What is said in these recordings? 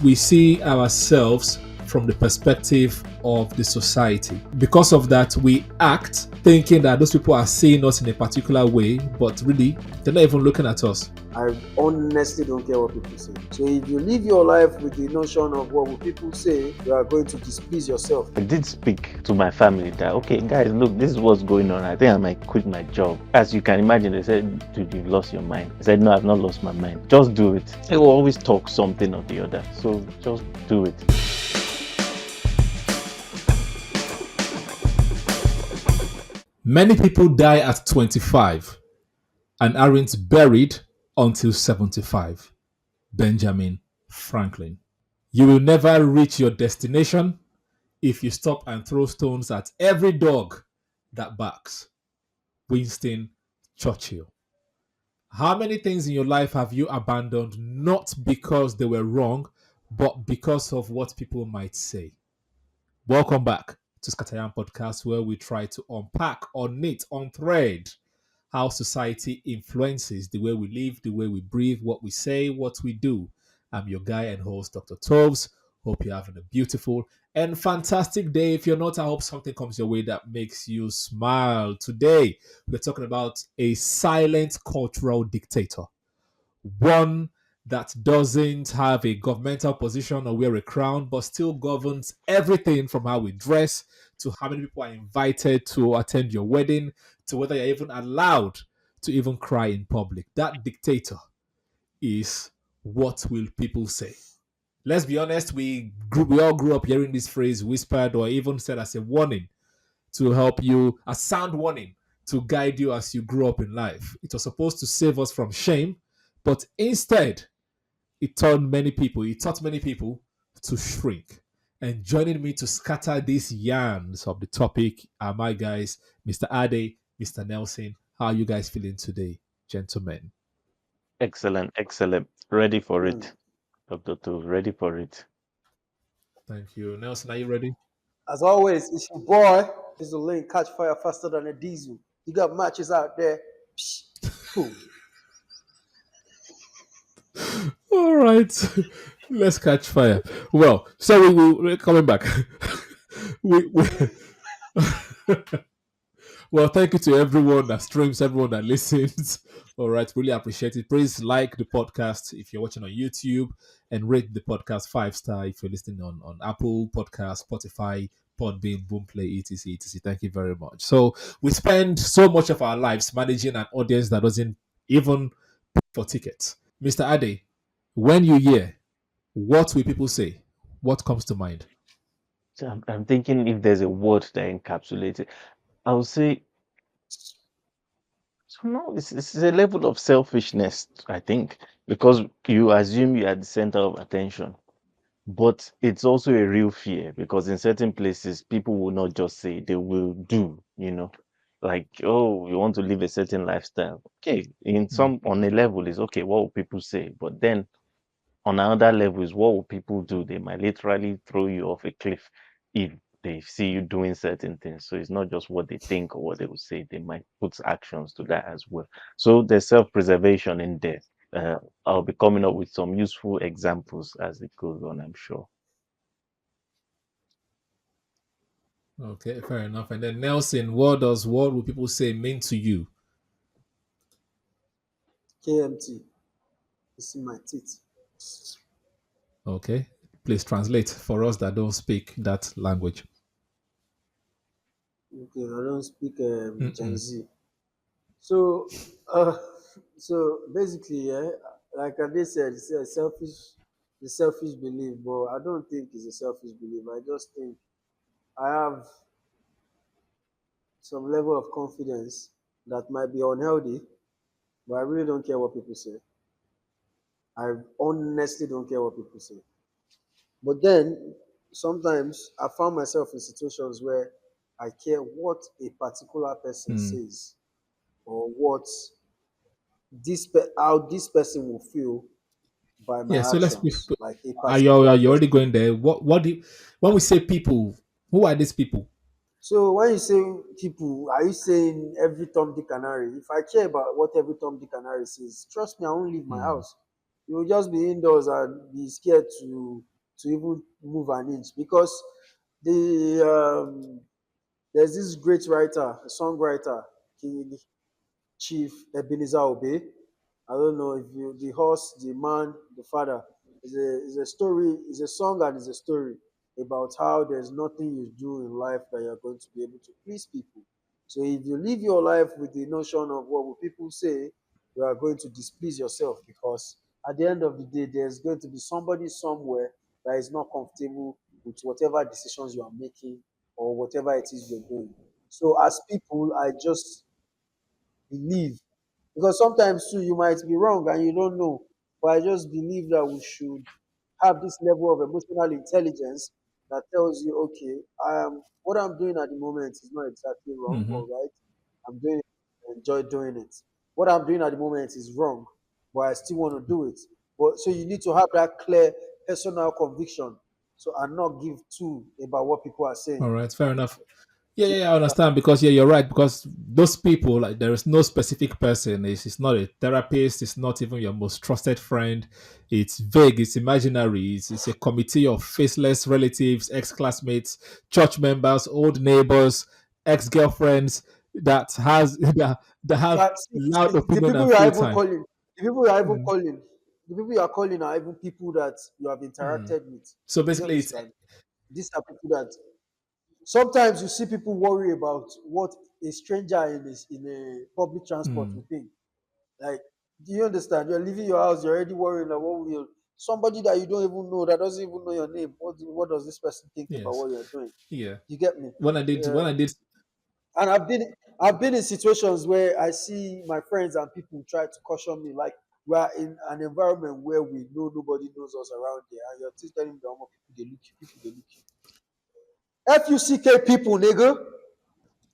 we see ourselves from the perspective of the society. Because of that, we act thinking that those people are seeing us in a particular way, but really, they're not even looking at us. I honestly don't care what people say. So if you live your life with the notion of what will people say, you are going to displease yourself. I did speak to my family that, okay, guys, look, this is what's going on. I think I might quit my job. As you can imagine, they said, dude, you've lost your mind. I said, no, I've not lost my mind. Just do it. They will always talk something or the other. So just do it. Many people die at 25 and aren't buried until 75. Benjamin Franklin. You will never reach your destination if you stop and throw stones at every dog that barks. Winston Churchill. How many things in your life have you abandoned not because they were wrong, but because of what people might say? Welcome back to ScatterYarn Podcast, where we try to unpack, unknit, unthread how society influences the way we live, the way we breathe, what we say, what we do. I'm your guy and host, Dr. Toves. Hope you're having a beautiful and fantastic day. If you're not, I hope something comes your way that makes you smile. Today, we're talking about a silent cultural dictator, one that doesn't have a governmental position or wear a crown, but still governs everything from how we dress to how many people are invited to attend your wedding to whether you're even allowed to even cry in public. That dictator is what will people say. Let's be honest, we all grew up hearing this phrase whispered or even said as a warning to help you, a sound warning to guide you as you grow up in life. It was supposed to save us from shame, but instead, it taught many people to shrink. And joining me to scatter these yarns of the topic are my guys, Mr. Ade, Mr. Nelson. How are you guys feeling today, gentlemen? Excellent. Ready for it, Dr. Tools. Ready for it. Thank you. Nelson, are you ready? As always, it's your boy. Is the link catch fire faster than a diesel. You got matches out there. Psh, boom. All right. Let's catch fire. Well, so we're coming back. we Well, thank you to everyone that streams, everyone that listens. All right, really appreciate it. Please like the podcast if you're watching on YouTube and rate the podcast 5-star if you're listening on Apple Podcast, Spotify, Podbean, Boomplay, etc. etc. Thank you very much. So we spend so much of our lives managing an audience that doesn't even pay for tickets. Mr. Ade, when you hear, what will people say? What comes to mind? So I'm thinking if there's a word that encapsulates it, I would say, so no, it's a level of selfishness, I think, because you assume you are the center of attention. But it's also a real fear because in certain places, people will not just say, they will do. Like, oh, you want to live a certain lifestyle. Okay, on a level is okay, what will people say? But then on another level is what will people do? They might literally throw you off a cliff if they see you doing certain things. So it's not just what they think or what they will say. They might put actions to that as well. So there's self-preservation in there. I'll be coming up with some useful examples as it goes on, I'm sure. Okay, fair enough. And then Nelson, what will people say mean to you? KMT. You see my teeth. Okay, please translate for us that don't speak that language. Okay, I don't speak Gen Mm-mm. Z. So, uh, so basically, yeah, like I said, it's a selfish belief, but I don't think it's a selfish belief. I just think I have some level of confidence that might be unhealthy, but I really don't care what people say. I honestly don't care what people say. But then sometimes I found myself in situations where I care what a particular person says or what how this person will feel by Yeah, my so let's. actions, like a Are particular you already person. going there? What do you, when we say people? Who are these people? So when you say people, are you saying every Tom, Dick, and Harry? If I care about what every Tom, Dick, and Harry says, trust me, I won't leave my Hmm. house. You will just be indoors and be scared to even move an inch because the there's this great writer, a songwriter, King Chief Ebenezer Obey. I don't know if you the horse, the man, the father. Is a story, is a song and is a story about how there's nothing you do in life that you're going to be able to please people. So if you live your life with the notion of what will people say, you are going to displease yourself because at the end of the day, there's going to be somebody somewhere that is not comfortable with whatever decisions you are making or whatever it is you're doing. So as people, I just believe because sometimes too you might be wrong and you don't know, but I just believe that we should have this level of emotional intelligence that tells you, okay, what I'm doing at the moment is not exactly wrong Hmm. or right. I'm doing it, I enjoy doing it. What I'm doing at the moment is wrong, but I still want to do it. But so you need to have that clear personal conviction, so and not give two about what people are All saying. right, fair enough. Yeah, yeah, yeah, I understand because yeah, you're right because those people like there is no specific person. It's not a therapist. It's not even your most trusted friend. It's vague. It's imaginary. It's a committee of faceless relatives, ex-classmates, church members, old neighbors, ex-girlfriends that has that have That loud the opinion people and you are free even time. calling, the people you are even Mm, calling, the people you are calling are even people that you have mm. interacted with. So Do you basically, it's understand? These are people that sometimes you see people worry about what a stranger in a public transport mm, will think. Like, do you understand? You're leaving your house, you're already worrying about what will somebody that you don't even know, that doesn't even know your name. What does this person think about yes, what you're doing? yeah. You get me? When I Um, did, and I've been in situations where I see my friends and people try to caution me, like we are in an environment where we know nobody knows us around there, and you're still telling me that more people they look you, people they look you. FUCK people, nigga.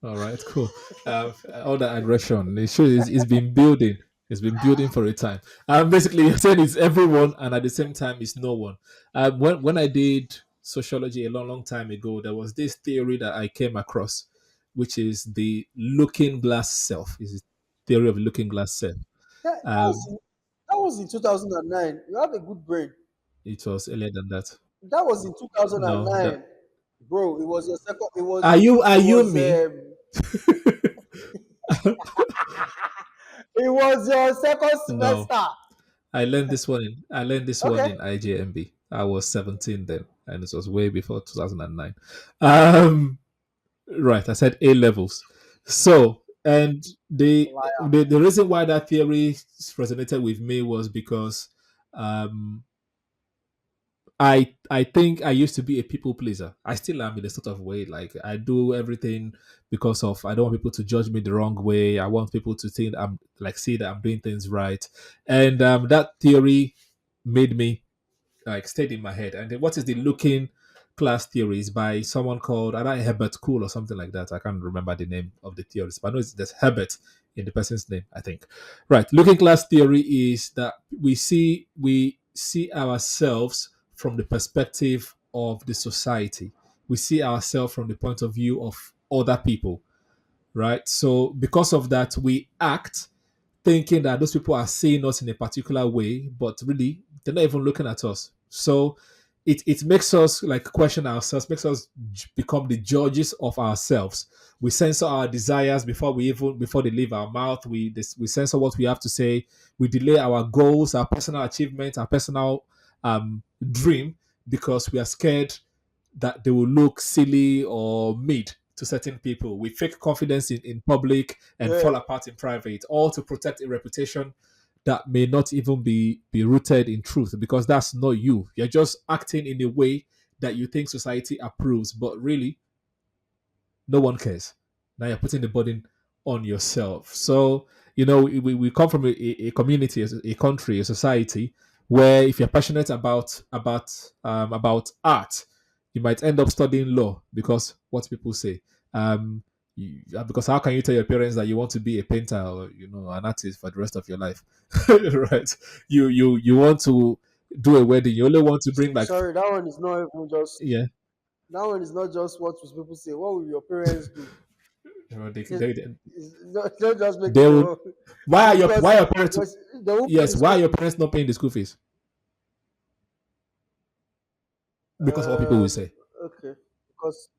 all right, cool. All that aggression, it shows it's been building. It's been building for a time. Basically, you're saying it's everyone, and at the same time, it's no one. When I did sociology a long, long time ago, there was this theory that I came across, which is the looking glass self. Is the theory of looking glass self. Um, That was in 2009. You have a good brain. it was earlier than that. That was in No, that 2009, bro. It was your second. are It you was me? it was your second No, semester. I learned this one Okay. in IJMB. I was 17 then, and this was way before 2009. Um, right, I said A levels. So, and Liar. the reason why that theory resonated with me was because um I think I used to be a people pleaser. I still am in a sort of way. Like I do everything because of I don't want people to judge me the wrong way. I want people to think I'm like see that I'm doing things right. And that theory made me like stayed in my head. And then what is the looking class theories by someone called I don't know, Herbert Cool or something like that. I can't remember the name of the theories, but I know there's Herbert in the person's name, I think. Right. Looking class theory is that we see ourselves from the perspective of the society. We see ourselves from the point of view of other people, right? So because of that, we act thinking that those people are seeing us in a particular way, but really they're not even looking at us. So it makes us like question ourselves, makes us become the judges of ourselves. We censor our desires before they leave our mouth. We censor what we have to say. We delay our goals, our personal achievements, our personal dream because we are scared that they will look silly or mid to certain people. We fake confidence in public and Yeah. fall apart in private, all to protect a reputation that may not even be rooted in truth because that's not you. You're just acting in a way that you think society approves, but really no one cares. Now you're putting the burden on yourself. So, we come from a community, a country, a society where if you're passionate about art, you might end up studying law because what people say. Because how can you tell your parents that you want to be a painter or an artist for the rest of your life, right? You want to do a wedding. You only want to bring like Sorry, that one is not even just. yeah. That one is not just what will people say. What will your parents do? They, Don't just make they it will a why are because your parents because they won't pay yes the why school are your fees. parents not paying the school fees? because of what people will say. Okay, because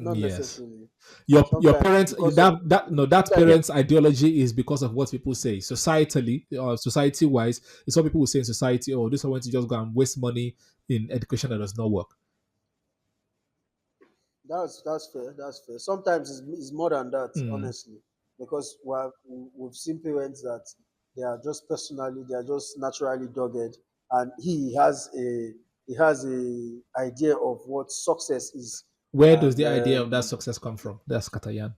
not Yes. necessarily. Your Sometimes parents, because of that sometimes, Yeah. parents' ideology is because of what people say. Societally, or society wise, it's what people will say in society. Oh, this one to just go and waste money in education that does not work. that's fair. That's fair. Sometimes it's more than that, Mm. honestly, because we've seen parents that they are just naturally dogged, and he has a idea of what success is, Where does and the idea of that success come from? That's ScatterYarn.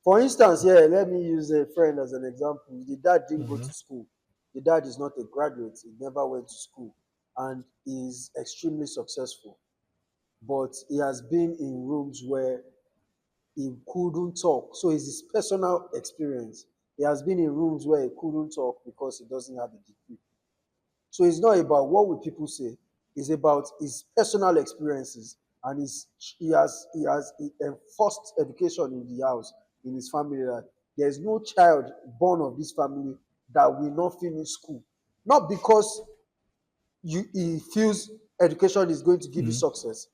for instance, yeah, let me use a friend as an example. The dad didn't go Hmm. to school. The dad is not a graduate. He never went to school, and is extremely successful. But he has been in rooms where he couldn't talk. So it's his personal experience. He has been in rooms where he couldn't talk because he doesn't have a degree. So it's not about what will people say. It's about his personal experiences, and he enforced education in the house, in his family, that there is no child born of this family that will not finish school. Not because he feels education is going to give you Hmm. success,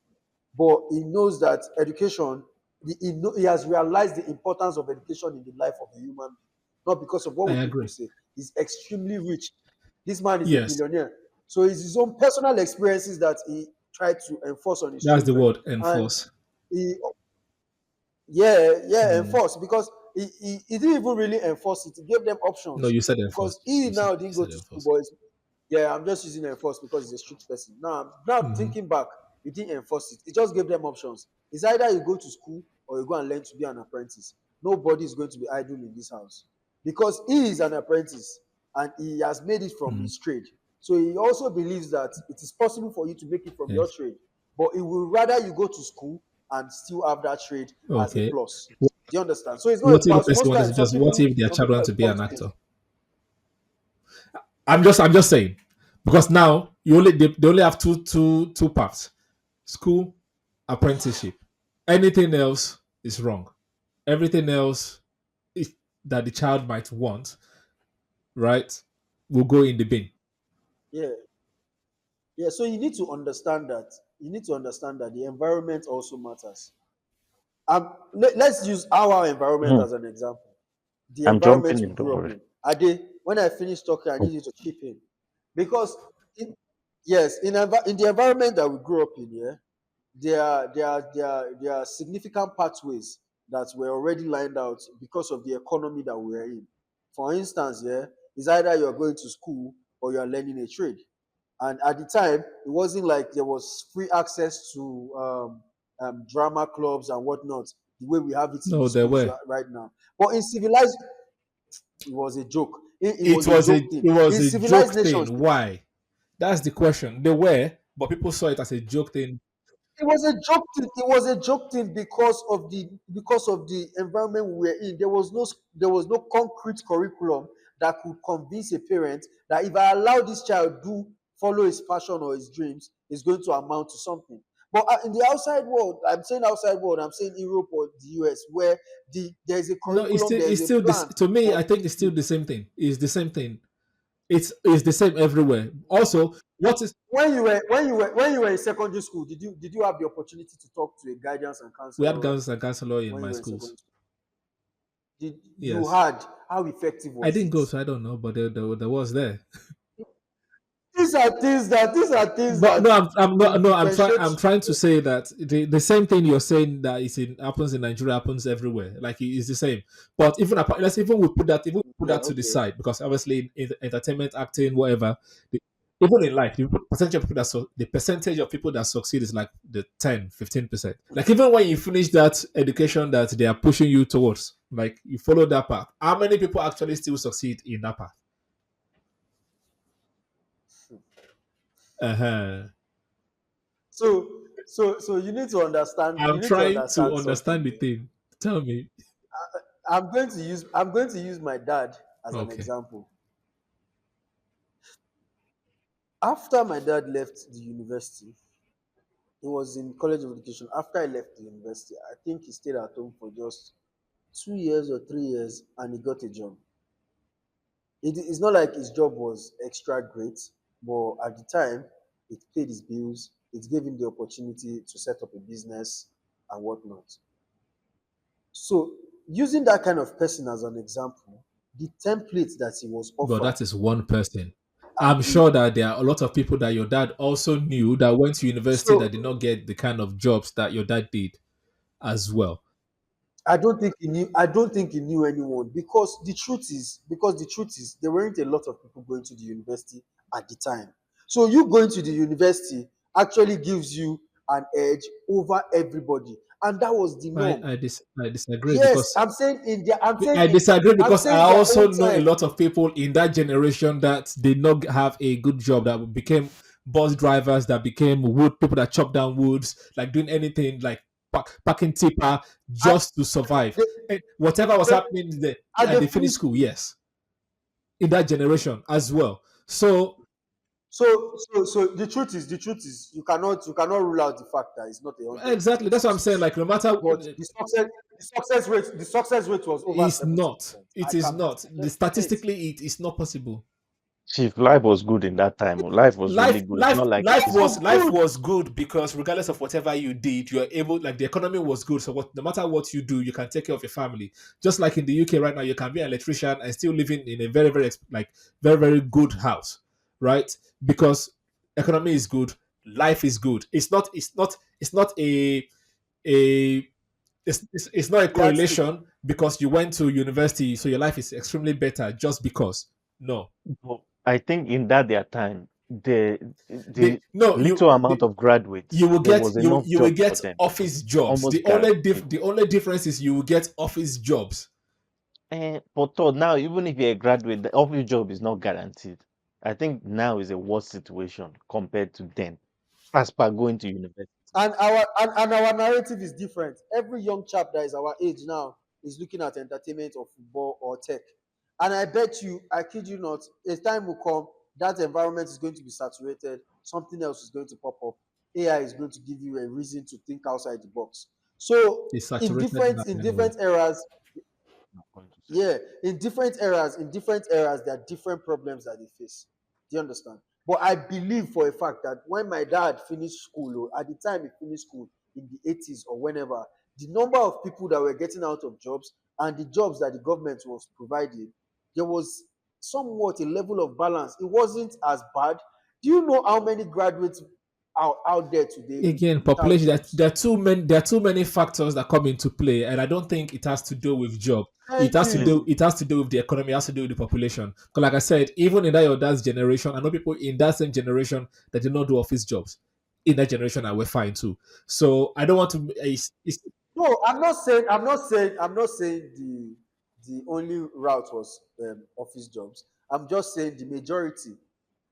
but he knows that education, he has realized the importance of education in the life of a human being, not because of what I will people agree. say. He's extremely rich. This man is a Yes, billionaire. So it's his own personal experiences that he tried to enforce on his that's the children. word And enforce. he, yeah, Mm. enforce, because he didn't even really enforce it. He gave them No, options, you said because enforce. he You said now you didn't go said to school, enforce. boys. Yeah, I'm just using enforce because he's a strict person. Now Hmm. thinking back, he didn't enforce it. He just gave them options. It's either you go to school or you go and learn to be an apprentice. Nobody is going to be idle in this house, because he is an apprentice and he has made it from Hmm. his trade. So he also believes that it is possible for you to make it from your Yes. trade, but he would rather you go to school and still have that trade as a Okay. plus. Do you understand? So it's not What if a about, person most wanted to times some just? What people if their some child people wanted have to be come an to actor? I'm just saying, because now they only have two paths: school, apprenticeship. Anything else is wrong. Everything else is, that the child might want, right, will go in the bin. yeah. Yeah, so you need to understand that. You need to understand that the environment also matters. Let's use our environment Hmm. as an example. The I'm jumping environment we in, don't grew up worry. in. Ade, when I finish talking, I need you to chip in. Because, in, yes, in the environment that we grew up in, yeah, there are significant pathways that were already lined out because of the economy that we are in. For instance, yeah, it's either you're going to school or you're learning a trade. And at the time, it wasn't like there was free access to drama clubs and whatnot, the way we have it in the No, there schools were. right now. But in civilized, it was a joke. It It was a was a joke thing. it was In a civilized joke nations, thing. Why? That's the question. They were, but people saw it as a joke thing. it was a joke thing. It was a joke thing because of the environment we were in. There was no concrete curriculum that could convince a parent that if I allow this child do follow his passion or his dreams, it's going to amount to something. But in the outside world, I'm saying outside world, I'm saying Europe or the US, where there's a No, curriculum, there's it's a still this. plan To me, for I think it's still the same thing. It's the same thing. It's the same everywhere. Also, what is when you were in secondary school, did you have the opportunity to talk to a guidance and we had counselor guns and counselor in when you my were in schools. secondary school? Did you Yes, had how effective I was didn't it? go, so I don't know, but there was there. These are things But that no, I'm will not. No, differentiate. I'm trying to say that the same thing you're saying that happens in Nigeria happens everywhere. Like it's the same. But let's even we put that even put Yeah, that to the okay. side, because obviously in entertainment, acting, whatever, the, even in life, the percentage of people that succeed is like the 10, 15%. Like even when you finish that education that they are pushing you towards, like you follow that path, how many people actually still succeed in that path? Uh-huh. So you need to understand. You I'm need to trying to understand something. understand the Yeah? thing. Tell me. I'm going to use my dad as an Okay. example. After my dad left the university, he was in college of education. After I left the university, I think he stayed at home for just 2 years or 3 years, and he got a job. It's not like his job was extra great, but at the time, it paid his bills, it gave him the opportunity to set up a business and whatnot. So, using that kind of person as an example, the template that he was But offered, that is one person. and I'm sure that there are a lot of people that your dad also knew that went to university that did so not get the kind of jobs that your dad did as well. I don't think he knew. I don't think he knew anyone because the truth is there weren't a lot of people going to the university at the time. So you going to the university actually gives you an edge over everybody, and that was the norm. I disagree Yes, because I'm I saying their also own know a time. lot of people in that generation that did not have a good job that became bus drivers, that became wood people that chop down woods, like doing anything like packing tipper And just to survive. they, And whatever was they, happening there, and and they they finished finished school, school. yes, in that generation as well. So So the truth is you cannot rule out the fact that it's not a 100% exactly, that's what I'm saying. success. Like no matter But the success rate was over it's seventy not, percent. it I is can not. The attest to it. statistically, it is not possible. Chief, life was good in that time. Life was really good. It's not like Life it's was Life good. was good because regardless of whatever you did, you are able, like the economy was good. So no matter what you do, you can take care of your family. Just like in the UK right now, you can be an electrician and still living in a very very good house, right? Because economy is good, life is good. It's not a it's not a Yardstick. correlation because you went to university, so your life is extremely better just because. No, but I think in that their time, the no, little amount of graduates, there was enough you will jobs for get them, office jobs. almost guaranteed. The only difference is you will get office jobs. But thought now, even if you're a graduate, the office job is not guaranteed. I think now is a worse situation compared to then, as per going to university. And our narrative is different. Every young chap that is our age now is looking at entertainment or football or tech. And I bet you, I kid you not, a time will come that environment is going to be saturated, something else is going to pop up. AI is going to give you a reason to think outside the box. So It's saturated now in anyway. different eras, I'm going to say. yeah, in different eras, there are different problems that they face. Do you understand? But I believe for a fact that when my dad finished school, or at the time he finished school in the 80s or whenever, the number of people that were getting out of jobs and the jobs that the government was providing, there was somewhat a level of balance. It wasn't as bad. Do you know how many graduates are out there today Again, without population. jobs? There are too many factors that come into play, and I don't think it has to do with job. Thank you. It has to do with the economy. It has to do with the population. Because, like I said, even in that your dad's generation, I know people in that same generation that did not do office jobs. In that generation, I were fine too. So I don't want to. No, I'm not saying the only route was office jobs. I'm just saying the majority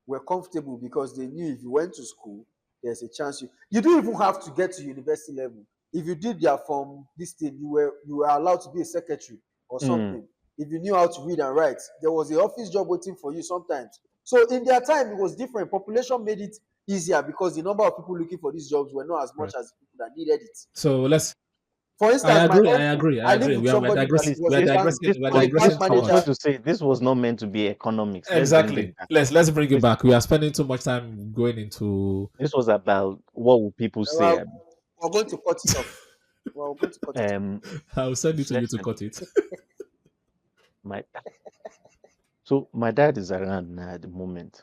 were comfortable because they knew if you went to school, there's a chance you don't even have to get to university level. If you did their form, this thing, you were allowed to be a secretary or Mm, something. If you knew how to read and write, there was a office job waiting for you sometimes. So in their time, it was different. Population made it easier because the number of people looking for these jobs were not as much Right. as the people that needed it. So let's. For I instance, my agree. uncle, I I live agree. with We are somebody that please, was a bank, We are was a bank digressing I too was manager. going much. to say this was not meant to be economics. Let's bring Exactly. it back. Let's bring it This back. We are spending too much time going into. this was about what will people say. Well, we're going to cut it off. Well, we're going to cut it off. Um, I'll send it to you to listen, cut it. my so my dad is around now at the moment,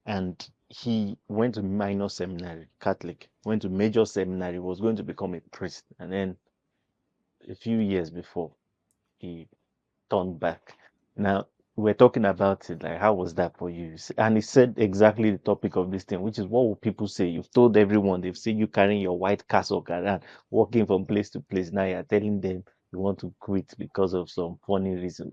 and he went to minor seminary, Catholic, went to major seminary, was going to become a priest, and then a few years before he turned back. Now we're talking about it, like how was that for you? And he said exactly the topic of this thing, which is what will people say? You've told everyone, they've seen you carrying your white cassock around, walking from place to place. Now you're telling them you want to quit because of some funny reason.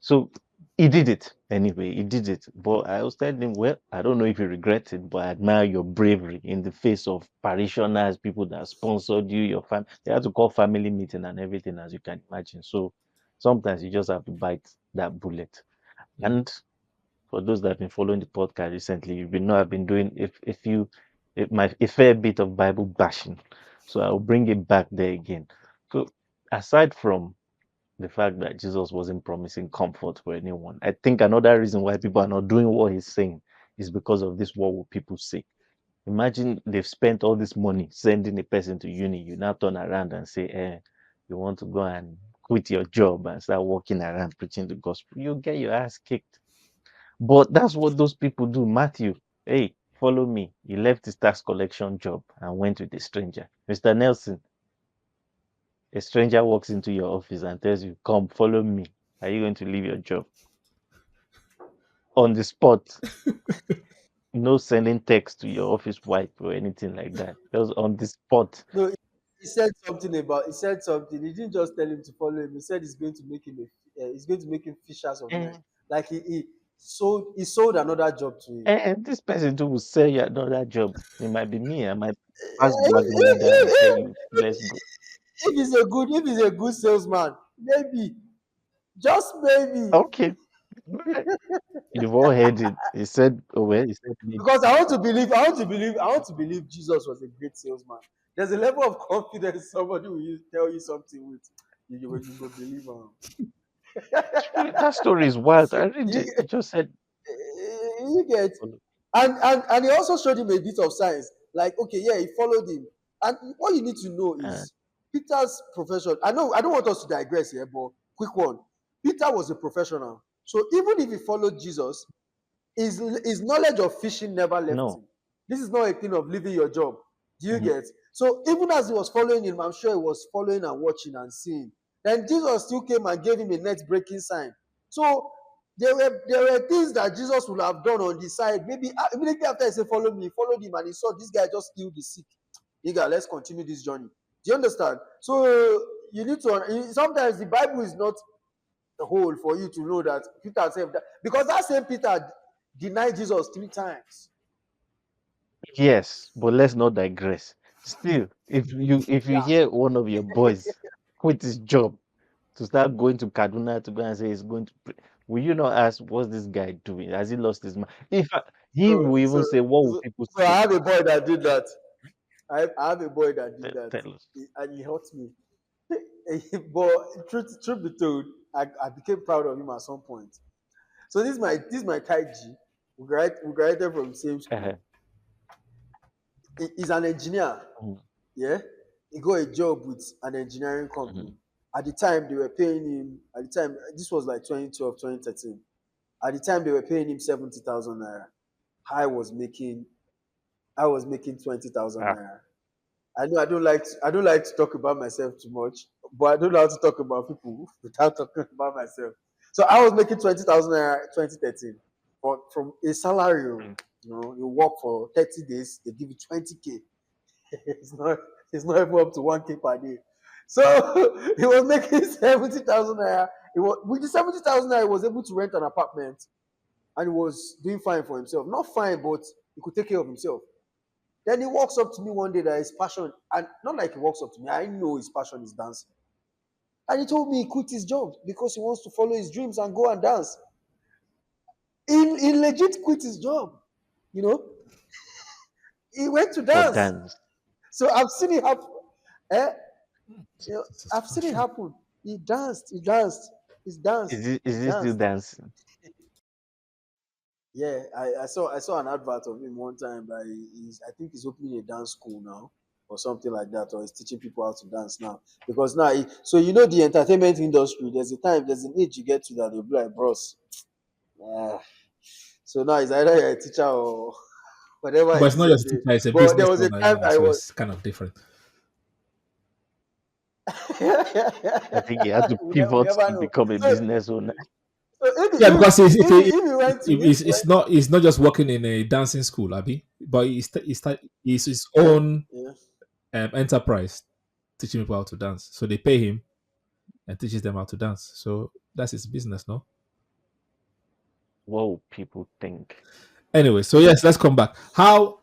So he did it anyway. He did it. But I was telling him, well, I don't know if you regret it, but I admire your bravery in the face of parishioners, people that sponsored you, your family. They had to call family meeting and everything, as you can imagine. So sometimes you just have to bite that bullet. Mm. And for those that have been following the podcast recently, you know I've been doing a fair bit of Bible bashing. So I'll bring it back there again. So aside from the fact that Jesus wasn't promising comfort for anyone, I think another reason why people are not doing what he's saying is because of this what will people say. Imagine they've spent all this money sending a person to uni. You now turn around and say, you want to go and quit your job and start walking around preaching the gospel. You get your ass kicked. But that's what those people do. Matthew, hey, follow me. He left his tax collection job and went with a stranger. Mr. Nelson, a stranger walks into your office and tells you, come, follow me. Are you going to leave your job? On the spot, no sending text to your office wife or anything like that. Just on the spot. No, he said something about. He said something. He didn't just tell him to follow him. He said he's going to make him he's going to make him fishers of men. And, Like he sold another job to him. and this person too will sell you another job. It might be me. I might pass the wagon ladder and tell you, let's go. If he's a good salesman, maybe, just maybe. Okay. Alright. You've all heard it. He said, oh, well, he said, maybe. Because I want to believe Jesus was a great salesman. There's a level of confidence somebody will tell you something with. You go believe him. That story is wild. I read You it. He just said, you get and he also showed him a bit of science. Like, okay, yeah, he followed him. And what you need to know uh, is Peter's profession. I don't want us to digress here, but quick one. Peter was a professional. So even if he followed Jesus, his knowledge of fishing never left no. him. This is not a thing of leaving your job. Do you Mhm. get? So even as he was following him, I'm sure he was following and watching and seeing. Then Jesus still came and gave him a net breaking sign. So there were things that Jesus would have done on the side. Maybe immediately after he said, "Follow me," he followed him and he saw this guy just healed the sick. Nigga, let's continue this journey. Do you understand? So you need to. Sometimes the Bible is not a whole for you to know that Peter said that, because that same Peter denied Jesus 3 times. Yes, but let's not digress. Still, if you Yeah. hear one of your boys quit his job to start going to Kaduna to go and say he's going to pray, will you not ask what's this guy doing? Has he lost his mind? In fact, he So will even so say, what will so, people so I say? have a boy that did that. I have a boy that did that, Tell us. and he hurt me. But truth be told, I became proud of him at some point. So this is my tight G. We graduated from the same school. Uh-huh. He's an engineer. Mhm, Yeah, he got a job with an engineering company. mhm. At the time, they were paying him. At the time, this was like 2012, 2013. At the time, they were paying him 70,000 naira. I was making, I was making 20,000 Ah, naira. I know I don't like to talk about myself too much, but I don't know how to talk about people without talking about myself. So I was making 20,000 naira 2013, but from a salary. mm. You work for 30 days, they give you 20K. it's not it's not even up to 1K per day. So he was making 70,000 naira. With the 70,000 naira, he was able to rent an apartment and he was doing fine for himself. Not fine, but he could take care of himself. Then he walks up to me one day that his passion, and not like he walks up to me, I know his passion is dancing. And he told me he quit his job because he wants to follow his dreams and go and dance. He legit quit his job. You know, he went to For dance. dance. So I've seen it happen. Eh? You know, It's his I've seen it passion. happen. He's danced. Is He's he still danced. dancing? Yeah, I saw an advert of him one time that I think he's opening a dance school now or something like that, or he's teaching people how to dance now. Because now, so the entertainment industry, there's an age you get to that you'll be like, bros. ah." So now it's either you're a teacher or whatever But it it's is not you're just a doing. teacher, it's a But there business was a owner, time I so was. it's kind of different. I think he had to We pivot never to know. become a So, business owner. Yeah, because if he went to if he it's not just working in a dancing school, Abby, but it's his went, own yeah. enterprise teaching people how to dance. So they pay him and teaches them how to dance. So that's his business, no? What will people think? Anyway, so yes, let's come back. How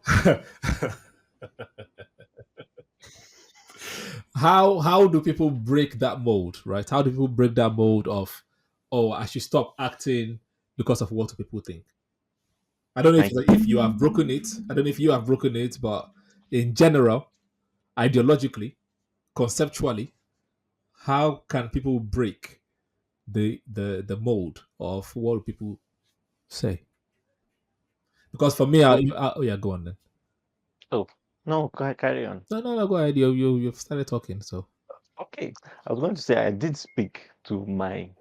how do people break that mold, right? How do people break that mold of, oh, I should stop acting because of what people think? I don't know I if you have broken it. I don't know if you have broken it, but in general, ideologically, conceptually, how can people break the mold of what people say? Because for me, so oh yeah, go on then. Oh, no, carry on. No, no, no. Go ahead. You've started talking. So. Okay. I was going to say I did speak to my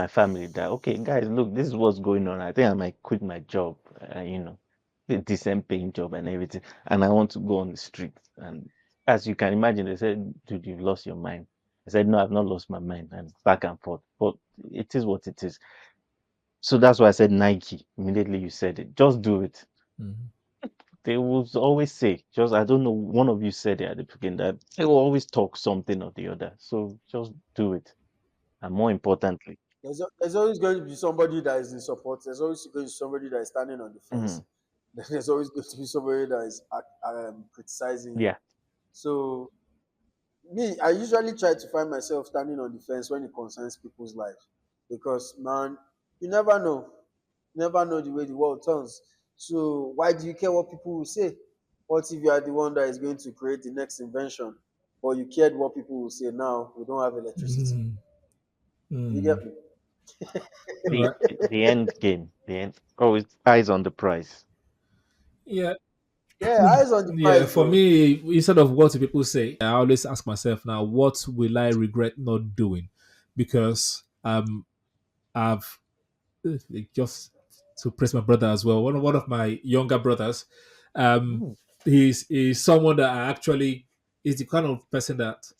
family that okay, guys, look, this is what's going on. I think I might quit my job, the decent paying job and everything, and I want to go on the street. And as you can imagine, they said, "Dude, you've lost your mind." I said, "No, I've not lost my mind," and back and forth. But it is what it is. So that's why I said Nike. Immediately you said it. Just do it. Mhm. They will always say, just I don't know, one of you said it at the beginning that they will always talk something or the other. So just do it. And more importantly, There's always going to be somebody that is in support. There's always going to be somebody that is standing on the fence. mhm, There's always going to be somebody that is criticizing you. yeah. So me, I usually try to find myself standing on the fence when it concerns people's life, because man, you never know, you never know the way the world turns. So why do you care what people will say? What if you are the one that is going to create the next invention, but you cared what people will say? Now we don't have electricity. Mhm. You get Mm. me? Right. The end game, the end. Oh, it's eyes on the prize. Yeah. Yeah, eyes on the Yeah. prize, For bro. me, instead of what do people say, I always ask myself now, what will I regret not doing? Because I've just to praise my brother as well. One of my younger brothers, um, Mm, he's someone that I actually is the kind of person that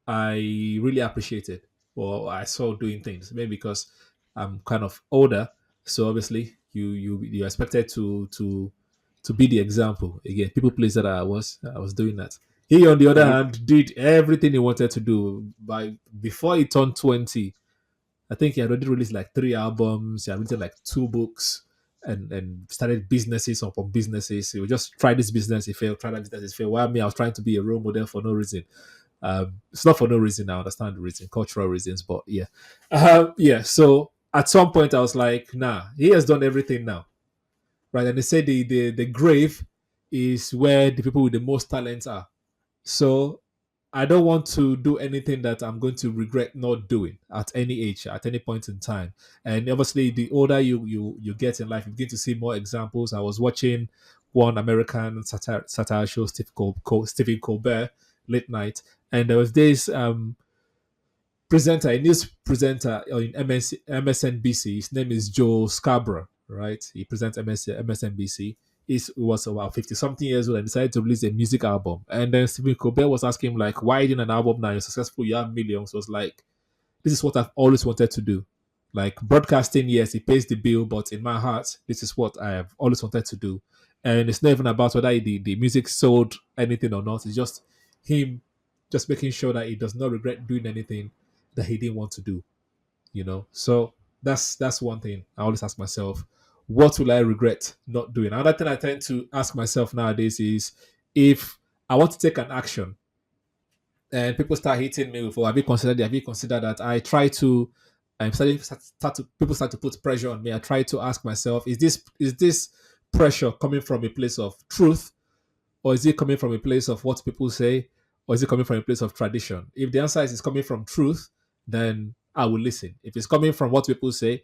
I really appreciated or I saw doing things. Maybe because I'm kind of older, so obviously you're expected to be the example. Again, people please that I was doing that. He, on the other you, hand, did everything he wanted to do. By before he turned 20, I think he had already released like 3 albums. He had written like 2 books and started businesses upon businesses. He would just try this business, he failed, try that business, he failed. While me, I was trying to be a role model for no reason. It's not for no reason. I understand the reason, cultural reasons, but yeah, yeah. So at some point, I was like, nah, he has done everything now, right? And they say the grave is where the people with the most talents are. So I don't want to do anything that I'm going to regret not doing at any age, at any point in time. And obviously, the older you get in life, you begin to see more examples. I was watching one American satire show, Stephen Colbert, late night, and there was this presenter, a news presenter in MSNBC. His name is Joe Scarborough, right? He presents MSNBC. He was about 50 something years old and decided to release a music album. And then Stephen Colbert was asking him, like, why didn't an album now? You're successful, you have millions. So was like, this is what I've always wanted to do. Like broadcasting, yes, it pays the bill, but in my heart, this is what I have always wanted to do. And it's not even about whether the music sold anything or not. It's just him just making sure that he does not regret doing anything that he didn't want to do. So that's one thing I always ask myself, what will I regret not doing? Another thing I tend to ask myself nowadays is, if I want to take an action and people start hitting me with, oh, have you considered that? I try to I'm starting start to people start to put pressure on me. I try to ask myself, is this pressure coming from a place of truth, or is it coming from a place of what people say, or is it coming from a place of tradition? If the answer is it's coming from truth, then I will listen. If it's coming from what people say,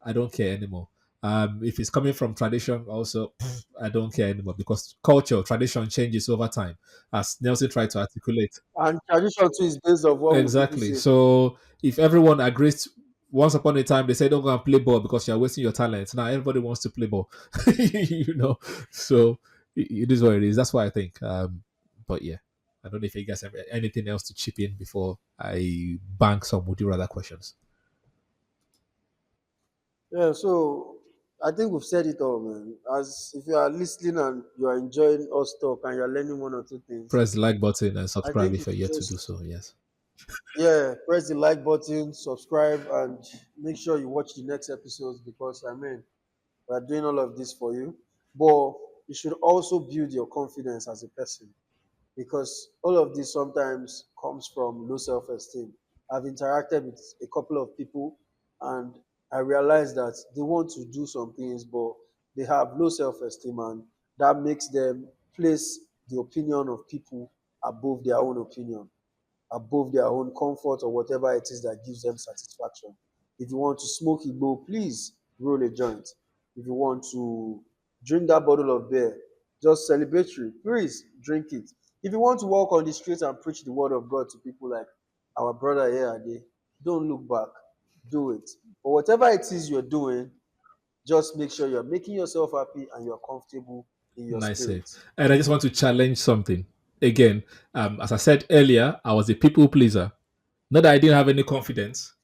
I don't care anymore. If it's coming from tradition, also, I don't care anymore, because culture, tradition changes over time, as Nelson tried to articulate. And tradition too is based on what will people Exactly. say. So if everyone agrees, once upon a time they said don't go and play ball because you're wasting your talent. Now everybody wants to play ball. you know. So it is what it is. That's what I think. But yeah, I don't know if you guys have anything else to chip in before I bank some would you rather questions. Yeah, so I think we've said it all, man. As if you are listening and you are enjoying us talk and you're learning one or two things, Press the like button and I subscribe think if we you're should yet to do just, so. Yes. yeah, press the like button, subscribe, and make sure you watch the next episodes, because I mean we're doing all of this for you. But you should also build your confidence as a person, because all of this sometimes comes from low self-esteem. I've interacted with a couple of people, and I realized that they want to do some things, but they have low self-esteem, and that makes them place the opinion of people above their own opinion, above their own comfort or whatever it is that gives them satisfaction. If you want to smoke Igbo, please roll a joint. If you want to drink that bottle of beer, just celebratory. Please drink it. If you want to walk on the streets and preach the word of God to people like our brother here, Ade, don't look back. Do it. But whatever it is you're doing, just make sure you're making yourself happy and you're comfortable in your Nice save. spirit. And I just want to challenge something. Again, as I said earlier, I was a people pleaser. Not that I didn't have any confidence.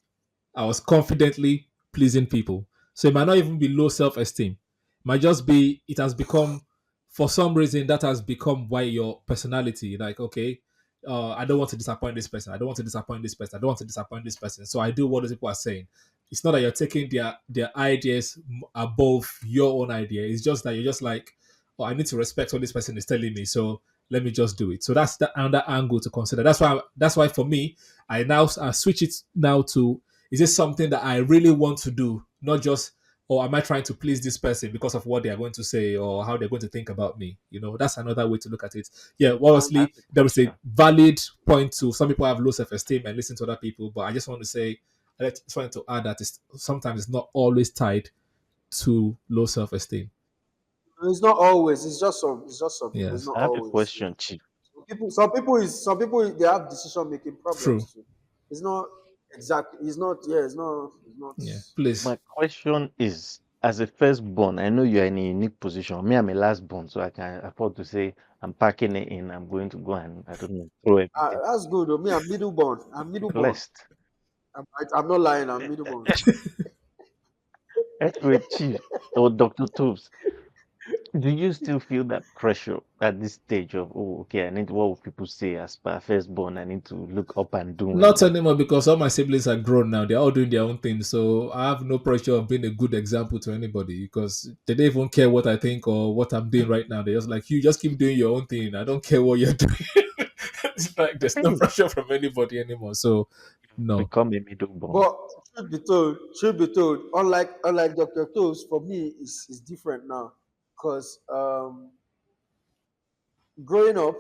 I was confidently pleasing people. So it might not even be low self esteem. It might just be, it has become, for some reason, that has become why your personality, like, okay, I don't want to disappoint this person. I don't want to disappoint this person. I don't want to disappoint this person. So I do what those people are saying. It's not that you're taking their ideas above your own idea. It's just that you're just like, oh, I need to respect what this person is telling me. So let me just do it. So that's the another angle to consider. That's why for me, I switch it now to, is this something that I really want to do? Not just, or am I trying to please this person because of what they are going to say or how they're going to think about me? That's another way to look at it. Yeah, well, I have obviously, a there is a question. valid point to some people have low self esteem and listen to other people, but I just want to say, I just wanted to add that sometimes it's not always tied to low self esteem. It's not always. It's just some people. It's Yes, not I have a always. Yeah. question, Chief. Some people they have decision making true. problems too. It's not exactly. It's not. Yeah. It's not. It's not. Yeah, please. My question is, as a firstborn, I know you're in a unique position. Me, I'm a lastborn, so I can afford to say I'm packing it in. I'm going to go and I don't know, throw everything. That's good. Me, I'm middle born. I'm middle You're born. blessed. I'm not lying. I'm middle born. Anyway, Chief or Dr. Toops, do you still feel that pressure at this stage of, oh, okay, I need, what will people say as per firstborn? I need to look up and do Not well. anymore because all my siblings are grown now. They're all doing their own thing. So I have no pressure of being a good example to anybody because they don't even care what I think or what I'm doing right now. They're just like, you just keep doing your own thing. I don't care what you're doing. It's like The there's no thing is, pressure from anybody anymore. So, no. become a middleborn. But truth be told, unlike Dr. Toast, for me is different now. Because growing up,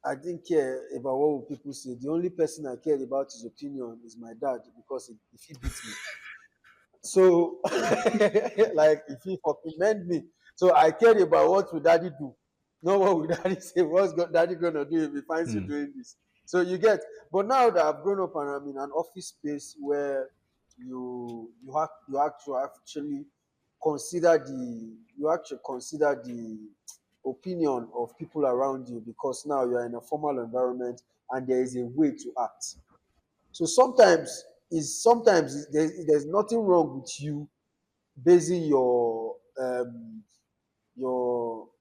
I didn't care about what would people say. The only person I cared about his opinion is my dad because if he beats me. So like if he fucking meant me. So I cared about what would daddy do. Not what would daddy say. Daddy gonna do if he finds you Mm. doing this? So you get, but now that I've grown up and I'm in an office space where you have to actually consider the opinion of people around you because now you're in a formal environment and there is a way to act. So sometimes there's nothing wrong with you basing your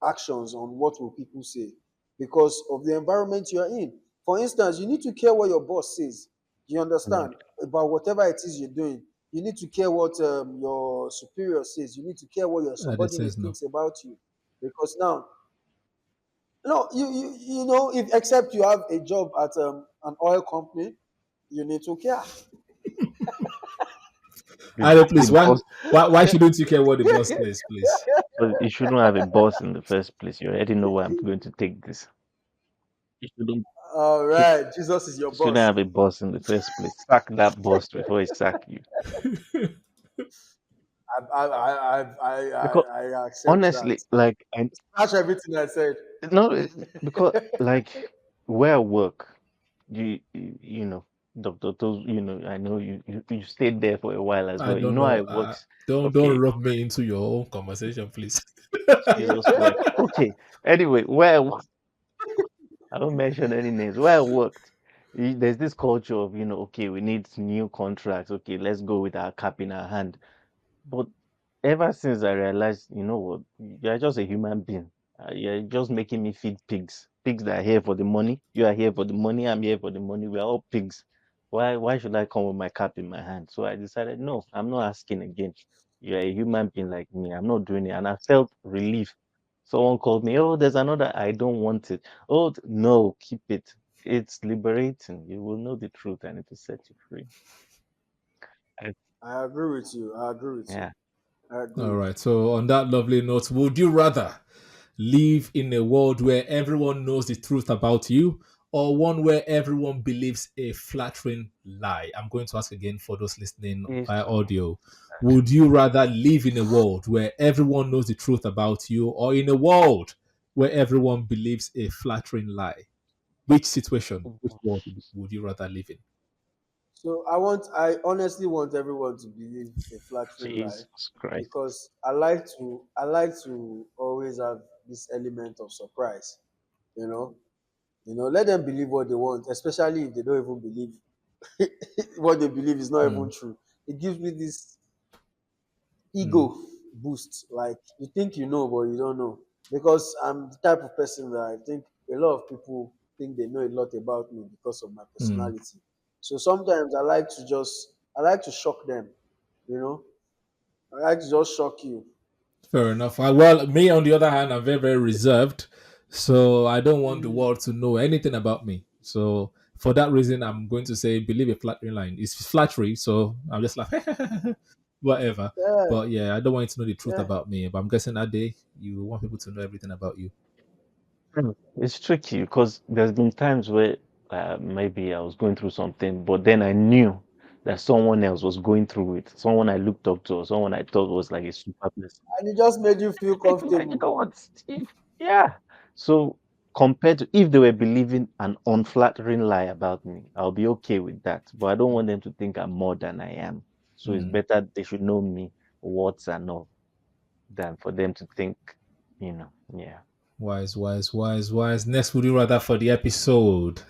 actions on what will people say because of the environment you're in. For instance, you need to care what your boss says. You Mm. understand about whatever it is you're doing. You need to care what your superior says. You need to care what your That subordinate says no. thinks about you because now, no, you know, if except you have a job at an oil company, you need to care. The, Ade, the please, boss, why shouldn't you care what the boss says, please? but you shouldn't have a boss in the first place. You already know where I'm going to take this. You shouldn't, All should, right, Jesus is your you shouldn't boss. have a boss in the first place. Sack that boss before he sack you. Because I accept that. honestly, like I That's everything I said. no, because like where I work, you know, Doctor, those I know you stayed there for a while as I well. You don't know how know. it works. Don't Okay, rub me into your own conversation, please. Jesus Christ. Okay. Anyway, I don't mention any names. Where I worked, there's this culture of, okay, we need new contracts. Okay, let's go with our cap in our hand. But ever since I realized, you know what, you're just a human being. You're just making me feed pigs. Pigs that are here for the money. You are here for the money. I'm here for the money. We're all pigs. Why should I come with my cap in my hand? So I decided, no, I'm not asking again. You're a human being like me. I'm not doing it. And I felt relief. Someone called me, oh, there's another. I don't want it. Oh, no, keep it. It's liberating. You will know the truth and it will set you free. I, I agree with you. I agree with you. yeah. I All agree. right. So on that lovely note, would you rather live in a world where everyone knows the truth about you, or one where everyone believes a flattering lie? I'm going to ask again for those listening via audio. Would you rather live in a world where everyone knows the truth about you, or in a world where everyone believes a flattering lie? Which situation, which Mhm. world would you rather live in? So I honestly want everyone to believe a flattering lie, Jesus Christ. because I like to always have this element of surprise. You know, let them believe what they want, especially if they don't even believe what they believe is not even Mm, true. It gives me this mm, ego boost. Like, you think you know, but you don't know. Because I'm the type of person that I think a lot of people think they know a lot about me because of my mm. personality. So sometimes I like to shock them, you know. I like to just shock you. Fair enough. Well, me on the other hand, I'm very, very reserved. So I don't want the Mm, world to know anything about me. So for that reason, I'm going to say believe a flattering line. It's flattery, so I'm just like whatever. yeah, But yeah, I don't want you to know the truth yeah. about me. But I'm guessing that day you want people to know everything about you. It's tricky because there's been times where maybe I was going through something, but then I knew that someone else was going through it. Someone I looked up to, or someone I thought was like a super person. And it just made you feel Like, you comfortable. know what, Steve? Yeah. So compared to if they were believing an unflattering lie about me, I'll be okay with that. But I don't want them to think I'm more than I am. So it's Mm. better they should know me, what's and all, than for them to think, yeah. Wise, wise, wise, wise. Next, would you rather for the episode?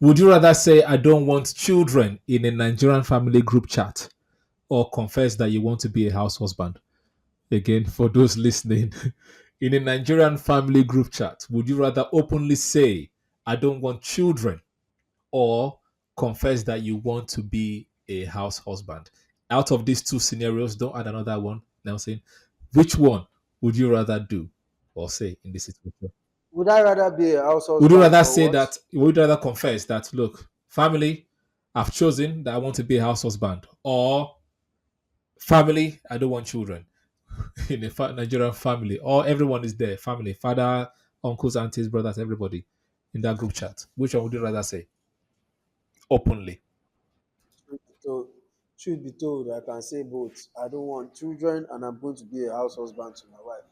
Would you rather say I don't want children in a Nigerian family group chat or confess that you want to be a house husband? Again, for those listening, in a Nigerian family group chat, would you rather openly say I don't want children or confess that you want to be a house husband? Out of these two scenarios, don't add another one. Now saying, which one would you rather do or say in this situation? Would I rather be a house Would you husband rather or say what? that? Would you rather confess that, look, family, I've chosen that I want to be a house husband, or family, I don't want children in a Nigerian family, or everyone is there, family, father, uncles, aunties, brothers, everybody in that group chat. Which one would you rather say openly? So, truth be told, I can say both. I don't want children, and I'm going to be a house husband to my wife.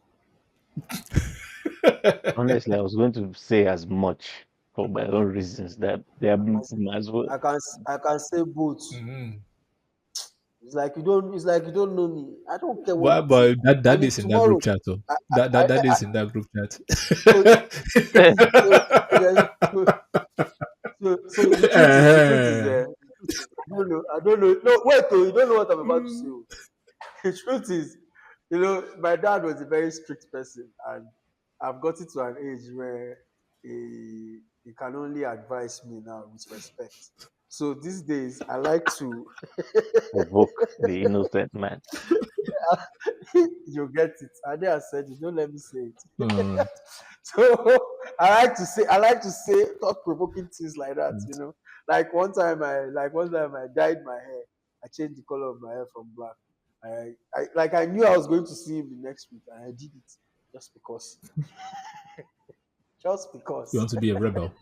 Honestly, I was going to say as much for my own reasons that they are as well. I can say both. Mhm. It's like you don't know me. I don't care what But, people say. but that And if is in that group tomorrow, chat, though. I, That I is in that group chat. so so there's the truth is I don't know. No, wait, though, you don't know what I'm about to say. Oh. The truth is, my dad was a very strict person, and I've gotten to an age where he can only advise me now with respect. So these days, I like to, Provoke the innocent man. you get it. I dare said it. Don't let me say it. All right. So I like to say thought provoking things like that. One time I dyed my hair. I changed the color of my hair from black. I knew I was going to see him the next week, and I did it just because. Just You because. want to be a rebel?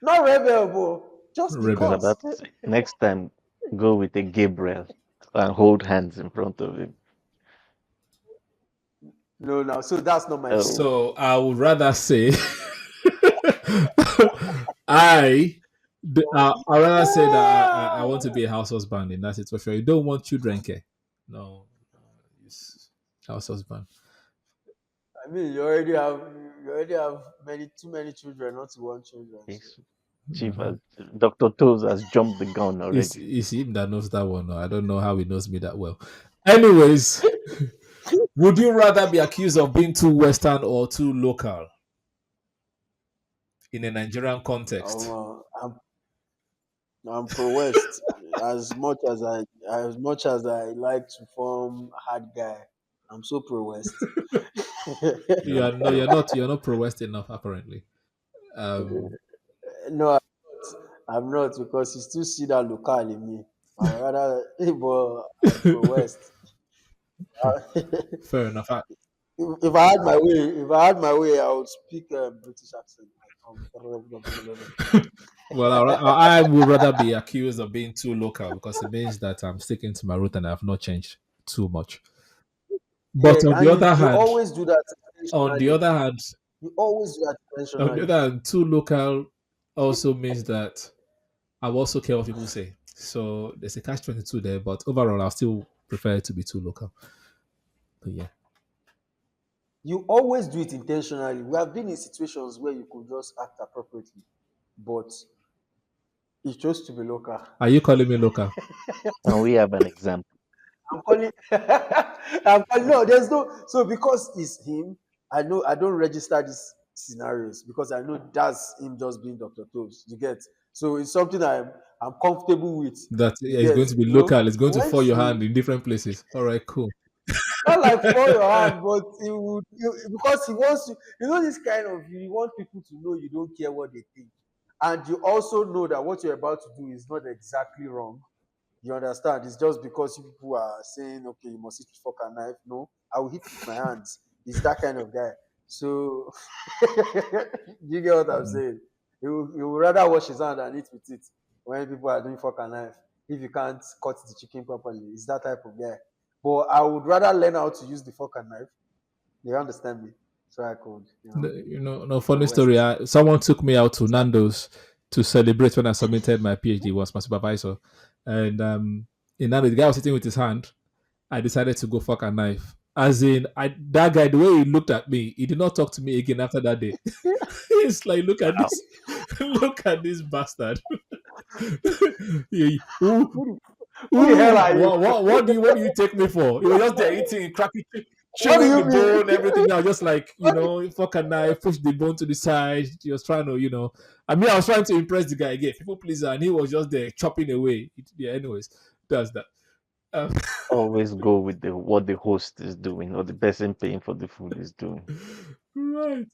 Not rebel, but just I was Rebel. because. about to say, next time, go with a Gabriel and hold hands in front of him. No, no. So that's not my Oh, say. So I would rather say I. I rather say that I want to be a house husband in that situation. You don't want children, care? No, it's house husband. I mean, you already have too many children not to want children. So. yes. Chief, Dr. Toes has jumped the gun already. It's him that knows that one. I don't know how he knows me that well. Anyways, would you rather be accused of being too Western or too local in a Nigerian context? I'm pro West. As much as I like to form hard guy, I'm so pro West. You are no, you're not pro West enough apparently. Um, No, I'm not, because you still see that local in me. I rather, but I'm pro West. fair enough. If I had my way, I would speak British accent. Well, I would rather be accused of being too local because it means that I'm sticking to my root and I have not changed too much. Yeah, But on the and other you hand, always do that on the intentionally. other hand, You always do that on the intentionally. other hand, too local also means that I will also care what people say. So there's a catch 22 there, but overall, I'll still prefer it to be too local. But yeah. You always do it intentionally. We have been in situations where you could just act appropriately, but it chose to be local. Are you calling me local? And we have an example. I'm calling. I'm calling. No, there's no. So because it's him, I know I don't register these scenarios because I know that's him just being Dr. Toes. You get. So it's something I'm comfortable with. That You it's get. going to be local. It's going to When fall your you hand in different places. All right, cool. not like for your hand, but because he wants to. You know this kind of you want people to know you don't care what they think, and you also know that what you're about to do is not exactly wrong. You understand? It's just because you people are saying, okay, you must eat with fork and knife. No, I will eat with my hands. He's that kind of guy. So, you get what I'm Mm. saying? He would rather wash his hand and eat with it when people are doing fork and knife. If you can't cut the chicken properly, it's that type of guy. But I would rather learn how to use the fork and knife. You understand me? So I could, No funny West. story. Someone took me out to Nando's to celebrate when I submitted my PhD. Was my supervisor, and in Nando's, the guy was sitting with his hand. I decided to go fuck a knife. As in, that guy, the way he looked at me, he did not talk to me again after that day. It's like, look at Wow. this, look at this bastard. Who, Who the hell are you? what do you take me for? He was just there eating, cracking, What do chewing you the bone, mean? everything. Now, just like What do fuck a knife, push the bone to the side. He was trying to, I mean, I was trying to impress the guy again, people pleaser, and he was just there chopping away. Yeah, anyways, that's that. Um, Always go with the what the host is doing or the person paying for the food is doing. right.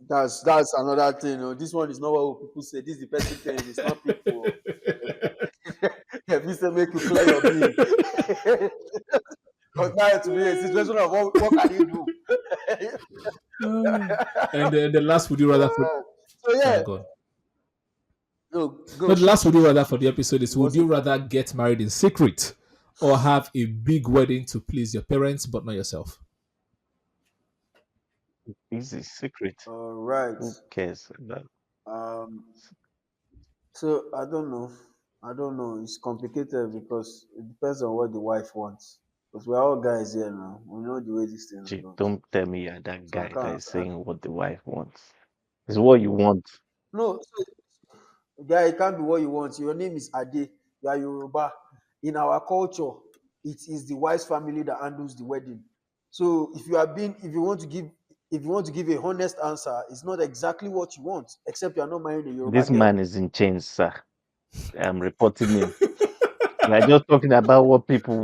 That's another thing. This one is not what people say. This is the person paying. It's not people. If you say make you clear your bill, because now to be a situation of what can you do? And the last, would you rather for? So yeah, God. no, go No, the shoot, last would shoot, you shoot, rather for shoot. the episode is: You want would you to rather get married in secret or have a big wedding to please your parents but not yourself? Easy secret. all right. Who cares? That Um, so I don't know. It's complicated because it depends on what the wife wants. Because we're all guys here now. We know the way this thing Gee, goes. don't tell me you're that So I guy that can't. is saying what the wife wants. It's what you want. No, so, guy, it can't be what you want. Your name is Ade. You are Yoruba. In our culture, it is the wife's family that handles the wedding. So if you want to give a honest answer, it's not exactly what you want, except you are not marrying a Yoruba This girl. man is in chains, sir. I'm reporting him. We're just talking about what people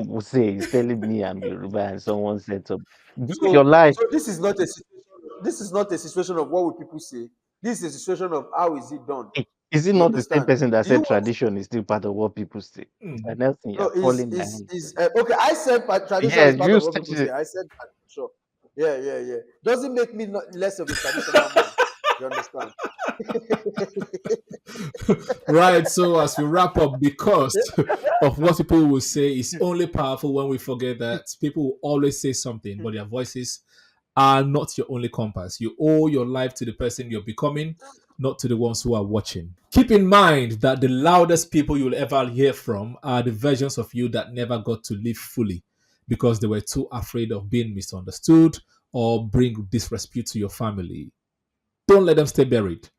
will say. He's telling me I'm Yoruba and someone said something. Do your life. So this is not a situation. This is not a situation of what would people say. This is a situation of how is it done. Is it You not the same understand? person that Do you said want tradition is still part of what people say? Hmm. And Nelson, No, you're falling behind. is okay. I said tradition Yeah, is part you of what said people say. it. I said that, sure. Yeah, yeah, yeah. Doesn't make me less of a traditional man. You understand? Right. So as we wrap up, the cost of what people will say is only powerful when we forget that people will always say something, but their voices are not your only compass. You owe your life to the person you're becoming, not to the ones who are watching. Keep in mind that the loudest people you'll ever hear from are the versions of you that never got to live fully because they were too afraid of being misunderstood or bring disrespect to your family. Don't let them stay buried.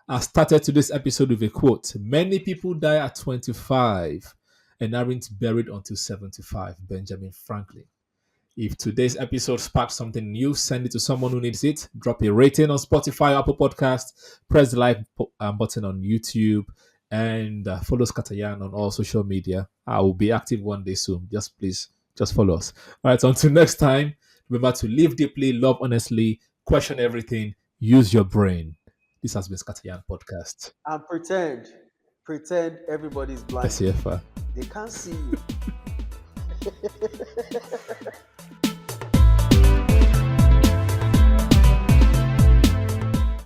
I started today's episode with a quote: many people die at 25 and aren't buried until 75. Benjamin Franklin. If today's episode sparked something new, send it to someone who needs it. Drop a rating on Spotify, Apple Podcast, press the like button on YouTube, and follow ScatterYarn on all social media. I will be active one day soon. Just please, just follow us. All right, so until next time, remember to live deeply, love honestly, question everything, use your brain. This has been ScatterYarn Podcast. And pretend everybody's blind. SCFR. They can't see you.